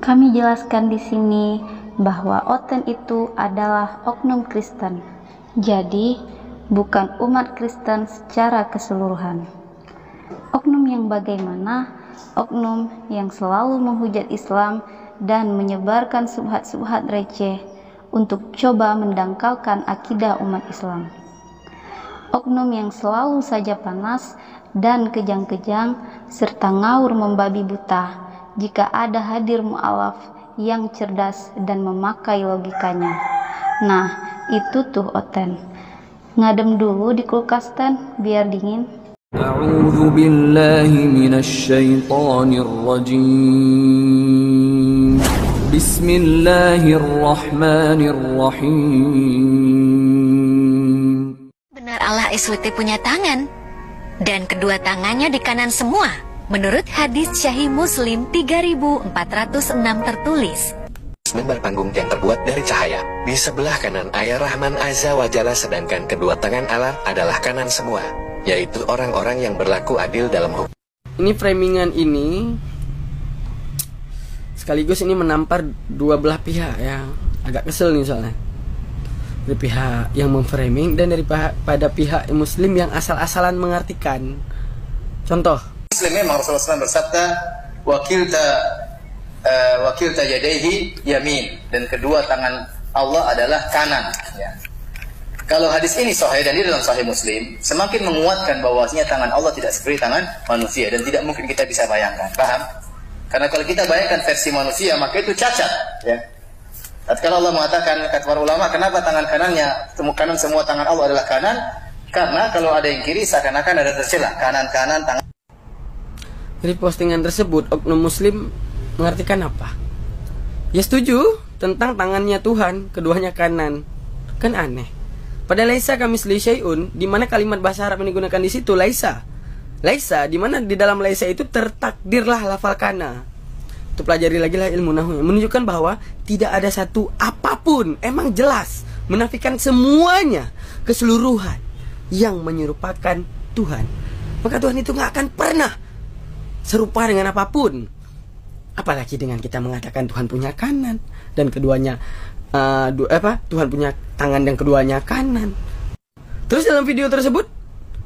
Kami jelaskan di sini bahwa Oten itu adalah oknum Kristen. Jadi, bukan umat Kristen secara keseluruhan. Oknum yang bagaimana? Oknum yang selalu menghujat Islam dan menyebarkan subhat-subhat receh untuk coba mendangkalkan akidah umat Islam. Oknum yang selalu saja panas dan kejang-kejang serta ngawur membabi buta jika ada hadir mu'alaf yang cerdas dan memakai logikanya. Nah, itu tuh Oten. Ngadem dulu di kulkas Ten, biar dingin. A'udzu billahi minasy syaithanir rajim. Bismillahirrahmanirrahim. Benar Allah SWT punya tangan, dan kedua tangannya di kanan semua. Menurut hadis Sahih Muslim 3406 tertulis, mimbar panggung yang terbuat dari cahaya. Di sebelah kanan ayah Rahman Azza wa Jalla, sedangkan kedua tangan Allah adalah kanan semua, yaitu orang-orang yang berlaku adil dalam hukum. Ini framingan ini sekaligus ini menampar dua belah pihak yang agak kesel nih soalnya. Dari pihak yang memframing dan daripada pihak Muslim yang asal-asalan mengartikan. Contoh, Muslim memang Rasulullah SAW bersabda, wakilta yadaihi yamin, dan kedua tangan Allah adalah kanan. Ya. Kalau hadis ini sahih dan di dalam Sahih Muslim, semakin menguatkan bahwasanya tangan Allah tidak seperti tangan manusia dan tidak mungkin kita bisa bayangkan. Paham? Karena kalau kita bayangkan versi manusia, maka itu cacat. Ya. Tatkala Allah mengatakan, kata para ulama, kenapa tangan kanannya, kanan semua tangan Allah adalah kanan? Karena kalau ada yang kiri seakan-akan ada tercela, kanan-kanan tangan. Dari postingan tersebut, oknum Muslim mengartikan apa? Ya setuju tentang tangannya Tuhan, keduanya kanan. Kan aneh. Pada laisa kamitslihi syai'un, di mana kalimat bahasa Arab yang digunakan di situ laisa. Laisa, di mana di dalam laisa itu tertakdirlah lafal kana. Itu pelajari lagi lah ilmu nahwu, menunjukkan bahwa tidak ada satu apapun, emang jelas menafikan semuanya, keseluruhan yang menyerupakan Tuhan. Maka Tuhan itu nggak akan pernah serupa dengan apapun. Apalagi dengan kita mengatakan Tuhan punya kanan dan keduanya Tuhan punya tangan dan keduanya kanan. Terus dalam video tersebut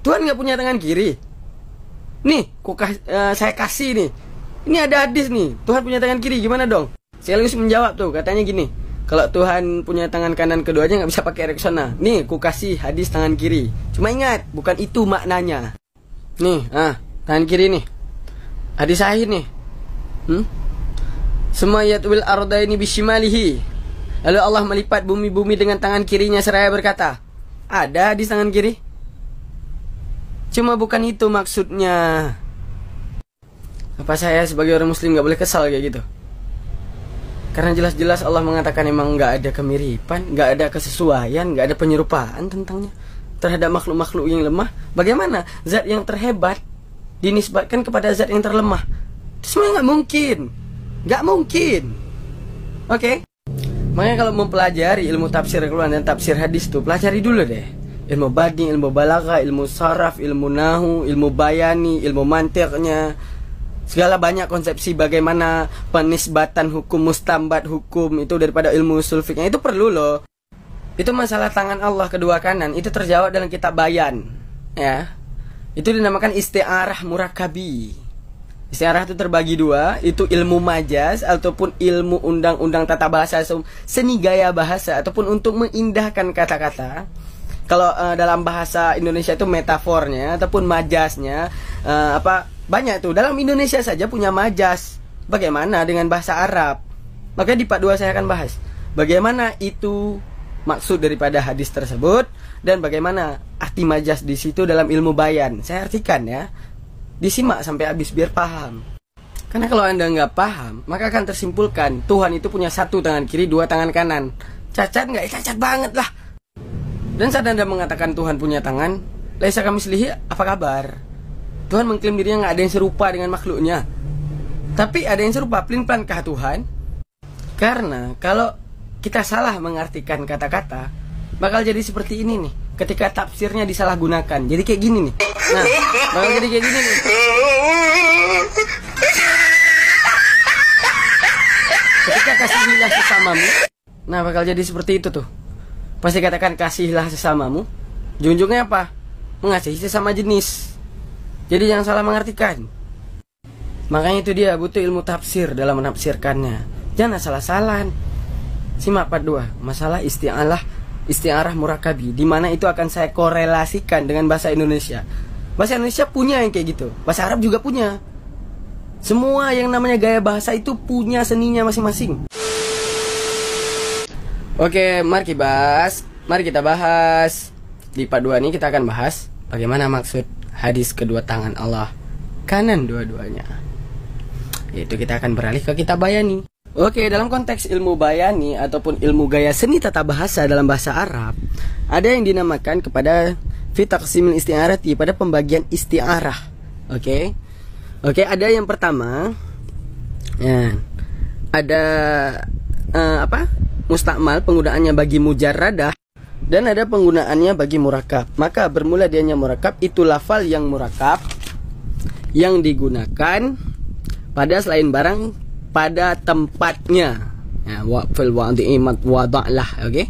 Tuhan nggak punya tangan kiri. Nih, saya kasih nih. Ini ada hadis nih, Tuhan punya tangan kiri, gimana dong? Sekaligus menjawab tuh, katanya gini, kalau Tuhan punya tangan kanan keduanya nggak bisa pakai reksona. Nih, ku kasih hadis tangan kiri. Cuma ingat, bukan itu maknanya. Nih, tangan kiri nih. Hadis sahih nih. Semua yatwil ardaini bishimalihi. Lalu Allah melipat bumi-bumi dengan tangan kirinya seraya berkata, ada hadis tangan kiri? Cuma bukan itu maksudnya. Apa saya sebagai orang Muslim gak boleh kesal kayak gitu? Karena jelas-jelas Allah mengatakan emang gak ada kemiripan, gak ada kesesuaian, gak ada penyerupaan tentangnya terhadap makhluk-makhluk yang lemah. Bagaimana zat yang terhebat dinisbatkan kepada zat yang terlemah? Itu semuanya gak mungkin. Gak mungkin. Oke? Makanya kalau mempelajari ilmu tafsir Al-Quran dan tafsir hadis tuh, pelajari dulu deh. Ilmu badi, ilmu balaghah, ilmu saraf, ilmu nahu, ilmu bayani, ilmu mantiqnya. Segala banyak konsepsi bagaimana penisbatan hukum, mustambat hukum itu daripada ilmu usul fikih itu perlu loh. Itu masalah tangan Allah kedua kanan itu terjawab dalam kitab Bayan, ya. Itu dinamakan isti'arah murakabi. Isti'arah itu terbagi dua, itu ilmu majaz ataupun ilmu undang-undang tata bahasa, seni gaya bahasa ataupun untuk mengindahkan kata-kata. Kalau dalam bahasa Indonesia itu metafornya ataupun majaznya banyak tuh. Dalam Indonesia saja punya majaz. Bagaimana dengan bahasa Arab? Makanya di part 2 saya akan bahas bagaimana itu maksud daripada hadis tersebut dan bagaimana arti majaz di situ dalam ilmu bayan. Saya artikan ya. Disimak sampai habis biar paham. Karena kalau Anda nggak paham, maka akan tersimpulkan Tuhan itu punya satu tangan kiri, dua tangan kanan. Cacat nggak? Cacat banget lah. Dan saat Anda mengatakan Tuhan punya tangan, laisa kamitslihi, apa kabar? Tuhan mengklaim dirinya nggak ada yang serupa dengan makhluknya. Tapi ada yang serupa, pelin-pelankah Tuhan? Karena kalau kita salah mengartikan kata-kata, bakal jadi seperti ini nih. Ketika tafsirnya disalahgunakan, jadi kayak gini nih. Nah, bakal jadi kayak gini nih. Ketika kasihilah sesamamu, nah bakal jadi seperti itu tuh. Pasti katakan kasihilah sesamamu, ujung-ujungnya apa? Mengasihi sesama jenis. Jadi jangan salah mengartikan. Makanya itu dia butuh ilmu tafsir dalam menafsirkannya. Jangan salah-salahan. Simak part 2, masalah isti'arah murakabi, di mana itu akan saya korelasikan dengan bahasa Indonesia. Bahasa Indonesia punya yang kayak gitu, bahasa Arab juga punya. Semua yang namanya gaya bahasa itu punya seninya masing-masing. Oke, mari kita bahas. Di part 2 ini kita akan bahas bagaimana maksud hadis kedua tangan Allah, kanan dua-duanya. Yaitu kita akan beralih ke kitab bayani. Oke, dalam konteks ilmu bayani ataupun ilmu gaya seni tata bahasa dalam bahasa Arab, ada yang dinamakan kepada fi taqsimil isti'arati, pada pembagian isti'arah. Oke, ada yang pertama, ya, ada mustakmal, penggunaannya bagi mujarradah, dan ada penggunaannya bagi murakab. Maka bermula dianya murakab itu lafal yang murakab yang digunakan pada selain barang pada tempatnya. Ya, fil wadi'imat wada'lah, oke.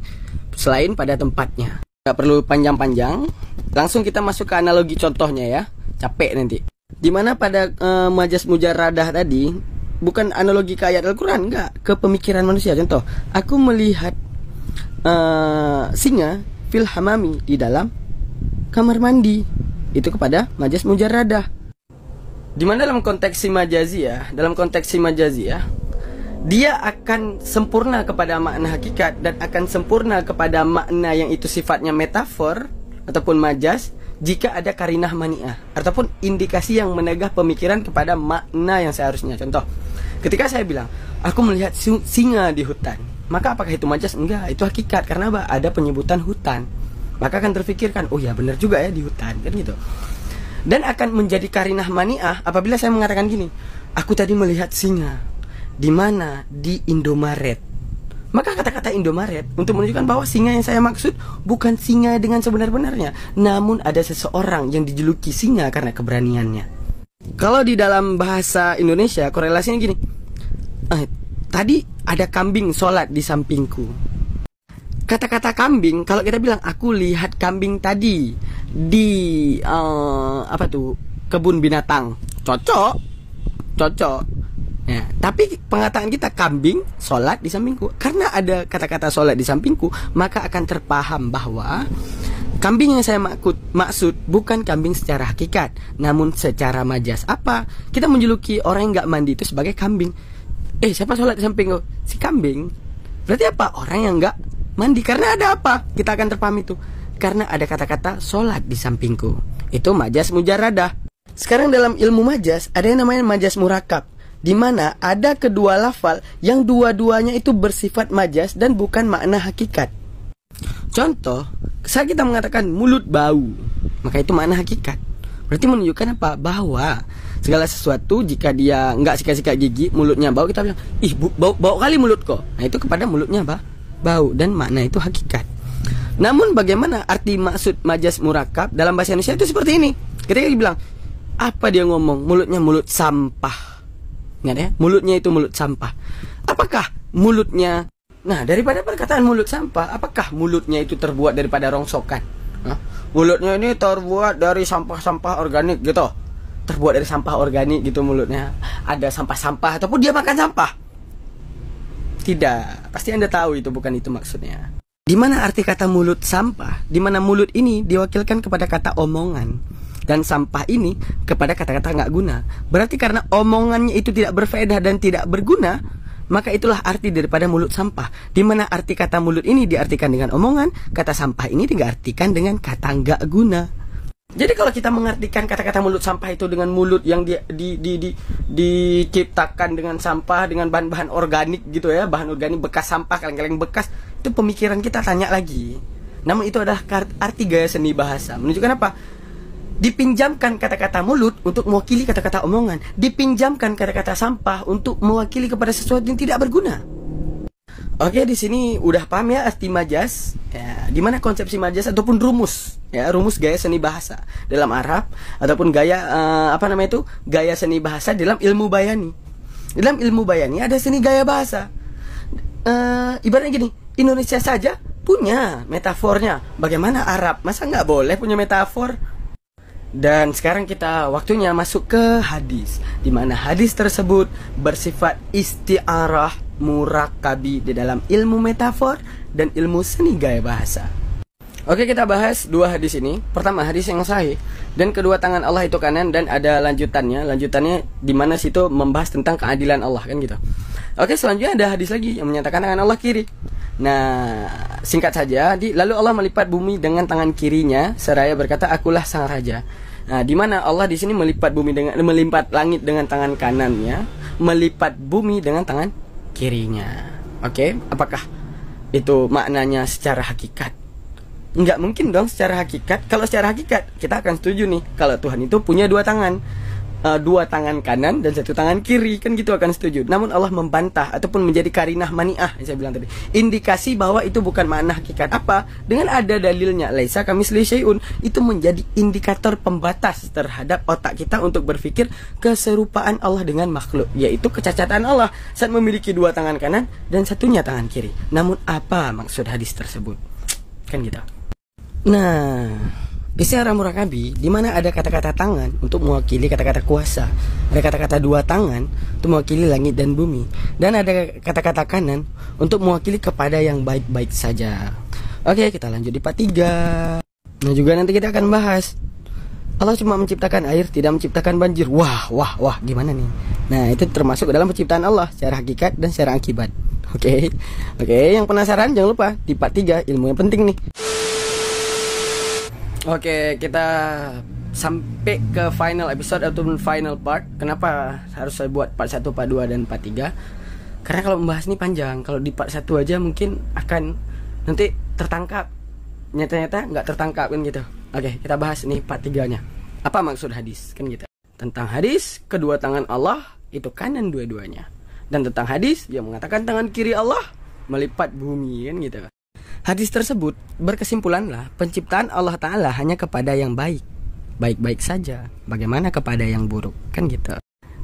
Selain pada tempatnya. Gak perlu panjang-panjang. Langsung kita masuk ke analogi contohnya ya. Capek nanti. Dimana pada majas mujarradah tadi bukan analogi ke ayat Al-Quran, enggak, ke pemikiran manusia. Contoh, aku melihat singa fil hamami, di dalam kamar mandi. Itu kepada majas mujarradah. Dimana dalam konteks si majaziyah, dia akan sempurna kepada makna hakikat dan akan sempurna kepada makna yang itu sifatnya metafor ataupun majas jika ada karinah mani'ah ataupun indikasi yang menegah pemikiran kepada makna yang seharusnya. Contoh, ketika saya bilang aku melihat singa di hutan, maka apakah itu majas? Enggak, itu hakikat. Karena apa? Ada penyebutan hutan. Maka akan terfikirkan, oh ya benar juga ya di hutan, kan gitu. Dan akan menjadi karinah mani'ah apabila saya mengatakan gini, aku tadi melihat singa. Di mana? Di Indomaret. Maka kata-kata Indomaret untuk menunjukkan bahwa singa yang saya maksud bukan singa dengan sebenar-benarnya, namun ada seseorang yang dijuluki singa karena keberaniannya. Kalau di dalam bahasa Indonesia korelasinya gini, tadi ada kambing sholat di sampingku. Kata-kata kambing, kalau kita bilang aku lihat kambing tadi di kebun binatang, cocok. Ya, tapi pengataan kita kambing sholat di sampingku, karena ada kata-kata sholat di sampingku, maka akan terpaham bahwa kambing yang saya maksud bukan kambing secara hakikat, namun secara majas. Apa? Kita menjuluki orang yang nggak mandi itu sebagai kambing. Siapa sholat di samping si kambing? Berarti apa? Orang yang nggak mandi. Karena ada apa? Kita akan terpaham itu. Karena ada kata-kata sholat di sampingku. Itu majas mujarradah. Sekarang dalam ilmu majas ada yang namanya majas murakab, di mana ada kedua lafal yang dua-duanya itu bersifat majas dan bukan makna hakikat. Contoh, saat kita mengatakan mulut bau, maka itu makna hakikat. Berarti menunjukkan apa? Bahwa segala sesuatu jika dia nggak sikat-sikat gigi, mulutnya bau, kita bilang, bau kali mulut kok. Nah itu kepada mulutnya bau, dan makna itu hakikat. Namun bagaimana arti maksud majas murakab dalam bahasa Indonesia itu seperti ini. Ketika dia bilang, apa dia ngomong? Mulutnya mulut sampah. Ingat ya, mulutnya itu mulut sampah. Apakah mulutnya, nah daripada perkataan mulut sampah, apakah mulutnya itu terbuat daripada rongsokan? Mulutnya ini terbuat dari sampah-sampah organik gitu. Terbuat dari sampah organik gitu mulutnya. Ada sampah-sampah ataupun dia makan sampah? Tidak, pasti Anda tahu itu bukan itu maksudnya. Di mana arti kata mulut sampah? Di mana mulut ini diwakilkan kepada kata omongan dan sampah ini kepada kata-kata nggak guna. Berarti karena omongannya itu tidak berfaedah dan tidak berguna, maka itulah arti daripada mulut sampah. Di mana arti kata mulut ini diartikan dengan omongan, kata sampah ini diartikan dengan kata nggak guna. Jadi kalau kita mengartikan kata-kata mulut sampah itu dengan mulut yang diciptakan dengan sampah, dengan bahan-bahan organik gitu ya, bahan organik bekas sampah, kaleng-kaleng bekas, itu pemikiran kita tanya lagi. Namun itu adalah arti gaya seni bahasa. Menunjukkan apa? Dipinjamkan kata-kata mulut untuk mewakili kata-kata omongan, dipinjamkan kata-kata sampah untuk mewakili kepada sesuatu yang tidak berguna. Oke, di sini udah paham ya arti majas, ya, di mana konsepsi majas ataupun rumus, ya, rumus gaya seni bahasa dalam Arab ataupun gaya gaya seni bahasa dalam ilmu bayani. Dalam ilmu bayani ada seni gaya bahasa. ibaratnya gini, Indonesia saja punya metafornya. Bagaimana Arab? Masa nggak boleh punya metafor? Dan sekarang kita waktunya masuk ke hadis, di mana hadis tersebut bersifat isti'arah murakabi di dalam ilmu metafor dan ilmu seni gaya bahasa. Oke, kita bahas dua hadis ini. Pertama, hadis yang sahih, dan kedua, tangan Allah itu kanan, dan ada lanjutannya. Lanjutannya di mana situ membahas tentang keadilan Allah, kan gitu. Oke, selanjutnya ada hadis lagi yang menyatakan tangan Allah kiri. Nah, singkat saja, lalu Allah melipat bumi dengan tangan kirinya seraya berkata, akulah sang raja. Nah, di mana Allah di sini melipat langit dengan tangan kanannya, melipat bumi dengan tangan kirinya. Oke, apakah itu maknanya secara hakikat? Enggak mungkin dong secara hakikat. Kalau secara hakikat kita akan setuju nih, kalau Tuhan itu punya dua tangan. Dua tangan kanan dan satu tangan kiri, kan gitu akan setuju. Namun Allah membantah ataupun menjadi karinah mani'ah yang saya bilang tadi, indikasi bahwa itu bukan makna hakikat. Apa? Dengan ada dalilnya, laisa kamitslihi syai'un, itu menjadi indikator pembatas terhadap otak kita untuk berpikir keserupaan Allah dengan makhluk, yaitu kecacatan Allah saat memiliki dua tangan kanan dan satunya tangan kiri. Namun apa maksud hadis tersebut? Kan gitu. Nah, isti'arah murakabi, di mana ada kata-kata tangan untuk mewakili kata-kata kuasa, ada kata-kata dua tangan untuk mewakili langit dan bumi, dan ada kata-kata kanan untuk mewakili kepada yang baik-baik saja. Oke, kita lanjut di part 3. Nah, juga nanti kita akan bahas Allah cuma menciptakan air, tidak menciptakan banjir. Wah, gimana nih? Nah, itu termasuk dalam penciptaan Allah secara hakikat dan secara akibat. Oke, yang penasaran jangan lupa di part 3, ilmu yang penting nih. Oke, kita sampai ke final episode ataupun final part. Kenapa harus saya buat part 1, part 2, dan part 3? Karena kalau membahas ini panjang. Kalau di part 1 aja mungkin akan nanti tertangkap. Nyata-nyata nggak tertangkap, kan gitu. Oke, kita bahas nih part 3-nya. Apa maksud hadis, kan gitu. Tentang hadis, kedua tangan Allah itu kanan dua-duanya. Dan tentang hadis yang mengatakan tangan kiri Allah melipat bumi, kan gitu. Hadis tersebut berkesimpulanlah penciptaan Allah Ta'ala hanya kepada yang baik-baik saja. Bagaimana kepada yang buruk, kan gitu.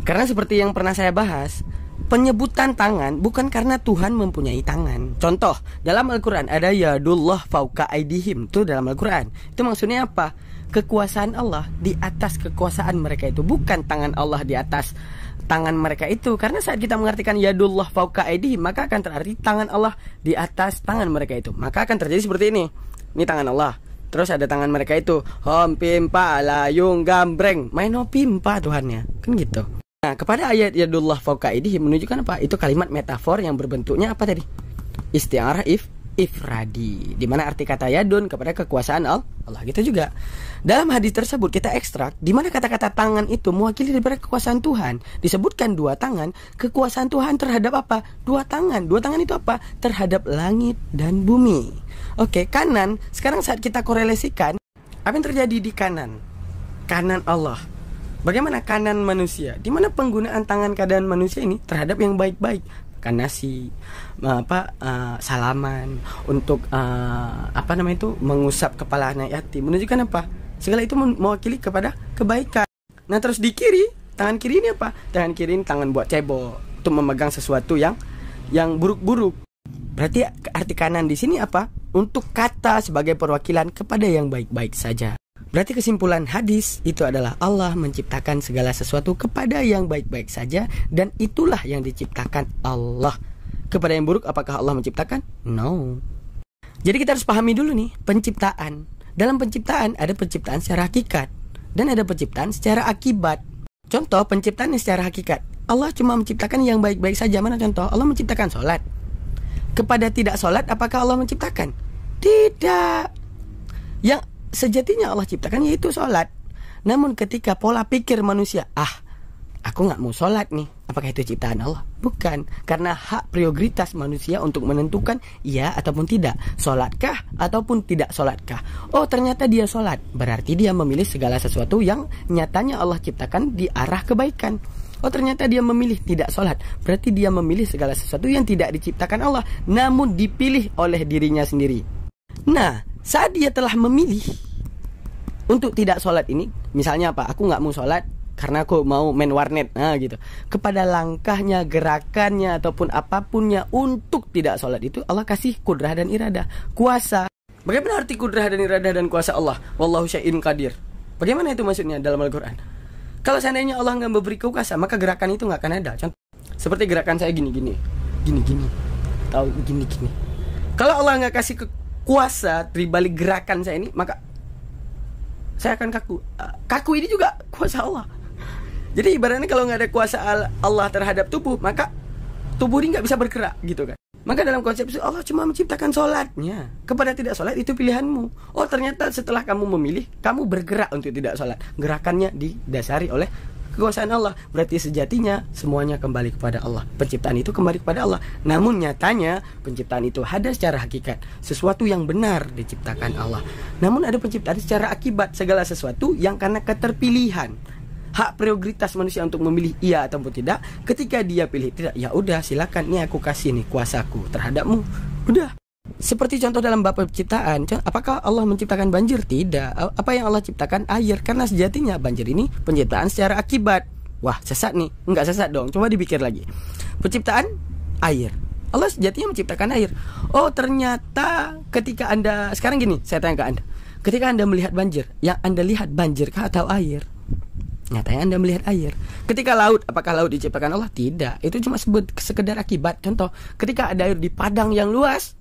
Karena seperti yang pernah saya bahas, penyebutan tangan bukan karena Tuhan mempunyai tangan. Contoh, dalam Al-Quran ada yadullah fauqa aidihim, itu dalam Al-Quran. Itu maksudnya apa? Kekuasaan Allah di atas kekuasaan mereka itu, bukan tangan Allah di atas tangan mereka itu. Karena saat kita mengartikan yadullah fauqa aidihim, maka akan terarti tangan Allah di atas tangan mereka itu. Maka akan terjadi seperti ini. Ini tangan Allah, terus ada tangan mereka itu hom pimpa layung gambreng, maino pimpa Tuhannya, kan gitu. Nah, kepada ayat yadullah fauqa aidihim menunjukkan apa? Itu kalimat metafor yang berbentuknya apa tadi? Isti'arah ifradi, di mana arti kata yadun kepada kekuasaan Allah, gitu juga. Dalam hadis tersebut kita ekstrak di mana kata-kata tangan itu mewakili daripada kekuasaan Tuhan. Disebutkan dua tangan, kekuasaan Tuhan terhadap apa? Dua tangan. Dua tangan itu apa? Terhadap langit dan bumi. Oke, kanan. Sekarang saat kita korelasikan, apa yang terjadi di kanan? Kanan Allah. Bagaimana kanan manusia? Di mana penggunaan tangan kanan manusia ini terhadap yang baik-baik? Makan nasi, salaman, untuk mengusap kepala anak yatim, menunjukkan apa? Segala itu mewakili kepada kebaikan. Nah, terus di kiri, tangan kiri ini apa? Tangan kiri ini tangan buat cebok, untuk memegang sesuatu yang buruk-buruk. Berarti arti kanan di sini apa? Untuk kata sebagai perwakilan kepada yang baik-baik saja. Berarti kesimpulan hadis itu adalah Allah menciptakan segala sesuatu kepada yang baik-baik saja, dan itulah yang diciptakan Allah. Kepada yang buruk apakah Allah menciptakan? No. Jadi kita harus pahami dulu nih penciptaan. Dalam penciptaan ada penciptaan secara hakikat dan ada penciptaan secara akibat. Contoh penciptaan secara hakikat, Allah cuma menciptakan yang baik-baik saja. Mana contoh? Allah menciptakan sholat. Kepada tidak sholat apakah Allah menciptakan? Tidak. Yang sejatinya Allah ciptakan yaitu sholat. Namun ketika pola pikir manusia, aku gak mau sholat nih, apakah itu ciptaan Allah? Bukan. Karena hak prioritas manusia untuk menentukan ya ataupun tidak, sholatkah ataupun tidak sholatkah. Oh, ternyata dia sholat, berarti dia memilih segala sesuatu yang nyatanya Allah ciptakan di arah kebaikan. Oh, ternyata dia memilih tidak sholat, berarti dia memilih segala sesuatu yang tidak diciptakan Allah, namun dipilih oleh dirinya sendiri. Nah, saat dia telah memilih untuk tidak sholat ini, misalnya apa? Aku gak mau sholat karena aku mau main warnet, gitu. Kepada langkahnya, gerakannya, ataupun apapunnya untuk tidak sholat itu Allah kasih kudrah dan iradah, kuasa. Bagaimana arti kudrah dan iradah dan kuasa Allah? Wallahu syai'in qadir. Bagaimana itu maksudnya dalam Al-Quran? Kalau seandainya Allah nggak memberi kuasa, maka gerakan itu nggak akan ada. Contoh, seperti gerakan saya gini, tahu gini. Kalau Allah nggak kasih kuasa di balik gerakan saya ini, maka saya akan kaku. Kaku ini juga kuasa Allah. Jadi ibaratnya kalau nggak ada kuasa Allah terhadap tubuh, maka tubuh ini nggak bisa bergerak gitu kan. Maka dalam konsep itu Allah cuma menciptakan sholatnya. Kepada tidak sholat itu pilihanmu. Oh ternyata setelah kamu memilih, kamu bergerak untuk tidak sholat. Gerakannya didasari oleh kekuasaan Allah. Berarti sejatinya semuanya kembali kepada Allah. Penciptaan itu kembali kepada Allah. Namun nyatanya penciptaan itu ada secara hakikat, sesuatu yang benar diciptakan Allah. Namun ada penciptaan secara akibat, segala sesuatu yang karena keterpilihan. Hak prioritas manusia untuk memilih iya ataupun tidak. Ketika dia pilih tidak, ya udah silakan, nih aku kasih nih kuasaku terhadapmu. Udah. Seperti contoh dalam bab penciptaan, apakah Allah menciptakan banjir? Tidak. Apa yang Allah ciptakan? Air. Karena sejatinya banjir ini penciptaan secara akibat. Wah, sesat nih. Enggak sesat dong. Coba dipikir lagi. Penciptaan air. Allah sejatinya menciptakan air. Oh, ternyata ketika Anda, sekarang gini, saya tanya ke Anda. Ketika Anda melihat banjir, yang Anda lihat banjirkah atau air? Nyatanya Anda melihat air. Ketika laut, apakah laut diciptakan Allah? Tidak. Itu cuma sekedar akibat. Contoh, ketika ada air di padang yang luas,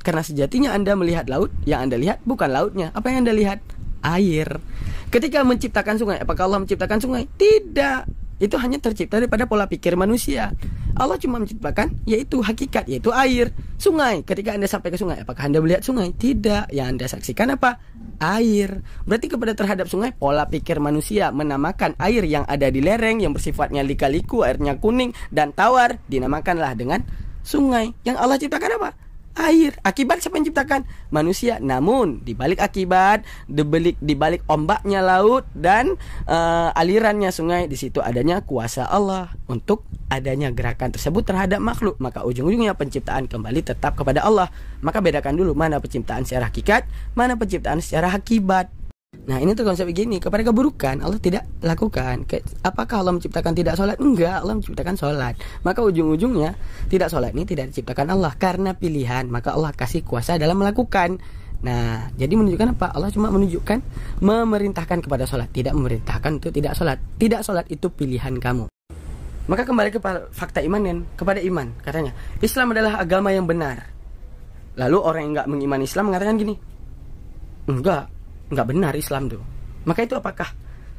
karena sejatinya Anda melihat laut, yang Anda lihat bukan lautnya. Apa yang Anda lihat? Air. Ketika menciptakan sungai, apakah Allah menciptakan sungai? Tidak. Itu hanya tercipta daripada pola pikir manusia. Allah cuma menciptakan yaitu hakikat, yaitu air. Sungai, ketika Anda sampai ke sungai, apakah Anda melihat sungai? Tidak. Yang Anda saksikan apa? Air. Berarti kepada terhadap sungai, pola pikir manusia menamakan air yang ada di lereng yang bersifatnya lika-liku, airnya kuning dan tawar, dinamakanlah dengan sungai. Yang Allah ciptakan apa? Air. Akibat siapa yang ciptakan? Manusia. Namun di balik akibat, di balik ombaknya laut dan alirannya sungai, di situ adanya kuasa Allah untuk adanya gerakan tersebut terhadap makhluk. Maka ujung-ujungnya penciptaan kembali tetap kepada Allah. Maka bedakan dulu mana penciptaan secara hakikat, mana penciptaan secara akibat. Nah ini tuh konsep begini. Kepada keburukan Allah tidak lakukan. Apakah Allah menciptakan tidak sholat? Enggak, Allah menciptakan sholat. Maka ujung-ujungnya tidak sholat ini tidak diciptakan Allah karena pilihan. Maka Allah kasih kuasa dalam melakukan. Nah jadi menunjukkan apa? Allah cuma menunjukkan, memerintahkan kepada sholat, tidak memerintahkan untuk tidak sholat. Tidak sholat itu pilihan kamu. Maka kembali kepada fakta iman, kepada iman. Katanya Islam adalah agama yang benar. Lalu orang yang enggak mengimani Islam mengatakan gini, Enggak benar Islam tuh. Maka itu apakah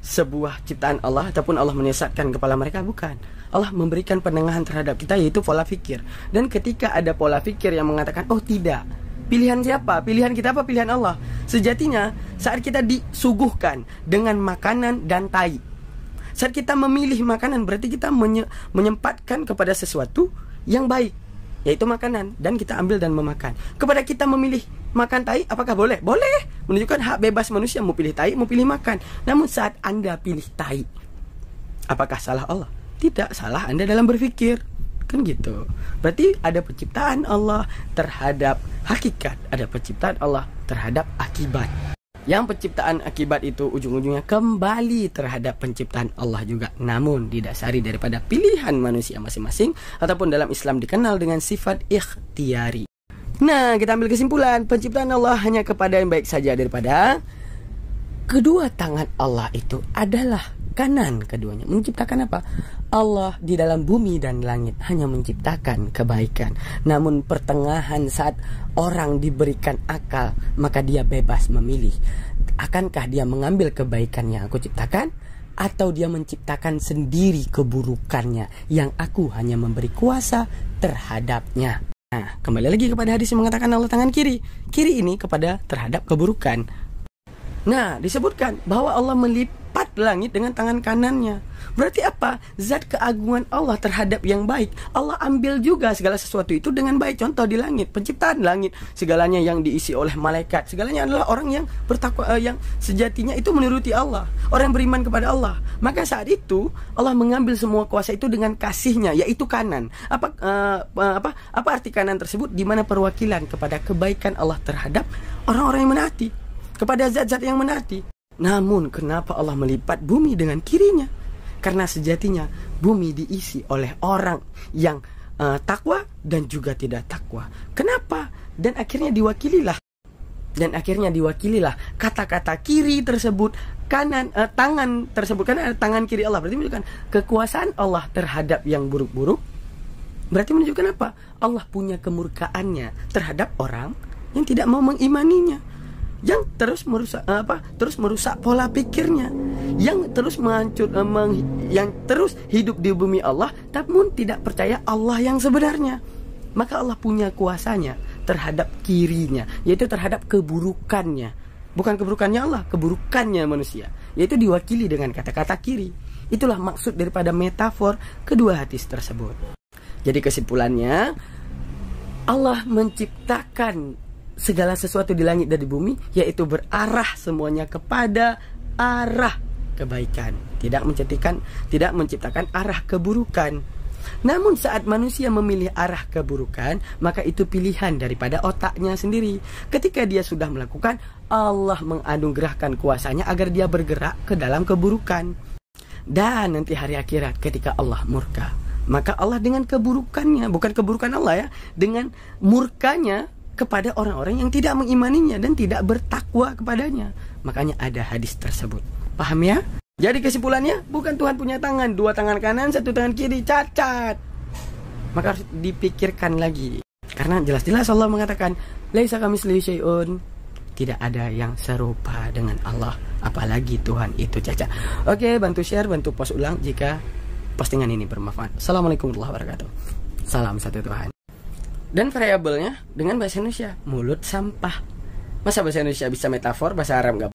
sebuah ciptaan Allah ataupun Allah menyesatkan kepala mereka? Bukan. Allah memberikan penengahan terhadap kita, yaitu pola pikir. Dan ketika ada pola pikir yang mengatakan, oh tidak, pilihan siapa? Pilihan kita apa? Pilihan Allah. Sejatinya saat kita disuguhkan dengan makanan dan tai, saat kita memilih makanan, berarti kita menyempatkan kepada sesuatu yang baik, yaitu makanan, dan kita ambil dan memakan. Kepada kita memilih makan tai, apakah boleh? Boleh. Menunjukkan hak bebas manusia, mau pilih tai, mau pilih makan. Namun saat Anda pilih tai, apakah salah Allah? Tidak, salah Anda dalam berpikir. Kan gitu. Berarti ada penciptaan Allah terhadap hakikat, ada penciptaan Allah terhadap akibat. Yang penciptaan akibat itu ujung-ujungnya kembali terhadap penciptaan Allah juga, namun didasari daripada pilihan manusia masing-masing, ataupun dalam Islam dikenal dengan sifat ikhtiari. Nah, kita ambil kesimpulan, penciptaan Allah hanya kepada yang baik saja, daripada kedua tangan Allah itu adalah kanan keduanya. Menciptakan apa? Allah di dalam bumi dan langit hanya menciptakan kebaikan. Namun pertengahan saat orang diberikan akal, maka dia bebas memilih. Akankah dia mengambil kebaikan yang aku ciptakan, atau dia menciptakan sendiri keburukannya yang aku hanya memberi kuasa terhadapnya. Nah, kembali lagi kepada hadis yang mengatakan Allah tangan kiri. Kiri ini kepada terhadap keburukan. Nah, disebutkan bahwa Allah melipat langit dengan tangan kanannya. Berarti apa? Zat keagungan Allah terhadap yang baik. Allah ambil juga segala sesuatu itu dengan baik. Contoh di langit, penciptaan langit, segalanya yang diisi oleh malaikat, segalanya adalah orang yang bertakwa, yang sejatinya itu menuruti Allah, orang yang beriman kepada Allah. Maka saat itu Allah mengambil semua kuasa itu dengan kasihnya, yaitu kanan. Apa arti kanan tersebut? Di mana perwakilan kepada kebaikan Allah terhadap orang-orang yang menaati, kepada zat-zat yang menaati. Namun kenapa Allah melipat bumi dengan kirinya? Karena sejatinya bumi diisi oleh orang yang takwa dan juga tidak takwa. Kenapa? Dan akhirnya diwakililah kata-kata kiri tersebut, kanan tangan tersebut, karena tangan kiri Allah berarti menunjukkan kekuasaan Allah terhadap yang buruk-buruk. Berarti menunjukkan apa? Allah punya kemurkaannya terhadap orang yang tidak mau mengimaninya, yang terus merusak pola pikirnya, yang terus yang terus hidup di bumi Allah namun tidak percaya Allah yang sebenarnya. Maka Allah punya kuasanya terhadap kirinya, yaitu terhadap keburukannya. Bukan keburukannya Allah, keburukannya manusia, yaitu diwakili dengan kata-kata kiri. Itulah maksud daripada metafor kedua hadis tersebut. Jadi kesimpulannya, Allah menciptakan segala sesuatu di langit dan di bumi, yaitu berarah semuanya kepada arah kebaikan, tidak menciptakan arah keburukan. Namun saat manusia memilih arah keburukan, maka itu pilihan daripada otaknya sendiri. Ketika dia sudah melakukan, Allah menganugerahkan kuasanya agar dia bergerak ke dalam keburukan. Dan nanti hari akhirat ketika Allah murka, maka Allah dengan keburukannya, bukan keburukan Allah ya, dengan murkanya kepada orang-orang yang tidak mengimaninya dan tidak bertakwa kepadanya. Makanya ada hadis tersebut. Paham ya? Jadi kesimpulannya, bukan Tuhan punya tangan, 2 tangan kanan, 1 tangan kiri, cacat. Maka harus dipikirkan lagi. Karena jelas-jelas Allah mengatakan, laisa kamitslihi syai'un, tidak ada yang serupa dengan Allah, apalagi Tuhan itu cacat. Oke, bantu share, bantu post ulang jika postingan ini bermanfaat. Assalamualaikum warahmatullahi wabarakatuh. Salam satu Tuhan. Dan variabelnya dengan bahasa Indonesia, mulut sampah. Masa bahasa Indonesia bisa metafor, bahasa Arab nggak?